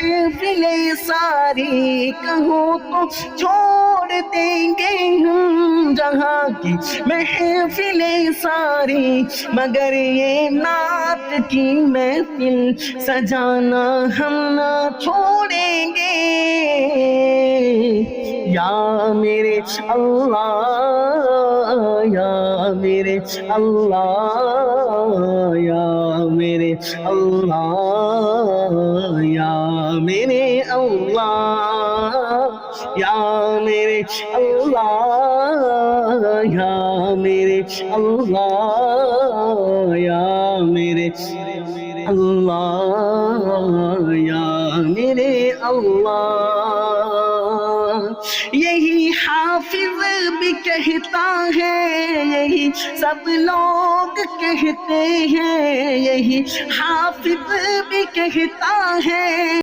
महफिलें सारी कहूँ तो छोड़ देंगे हम जहाँ की महफिलें सारी, मगर ये नात की महफिल सजाना हम ना छोड़ेंगे। या मेरे अल्लाह, या मेरे अल्लाह, या मेरे अल्लाह, या मेरे अल्लाह, या मेरे अल्लाह, या मेरे अल्लाह, या मेरे अल्लाह, या मेरे अल्लाह। यही हाफिज भी कहता है, यही सब लोग कहते हैं, यही हाफिज भी कहता है।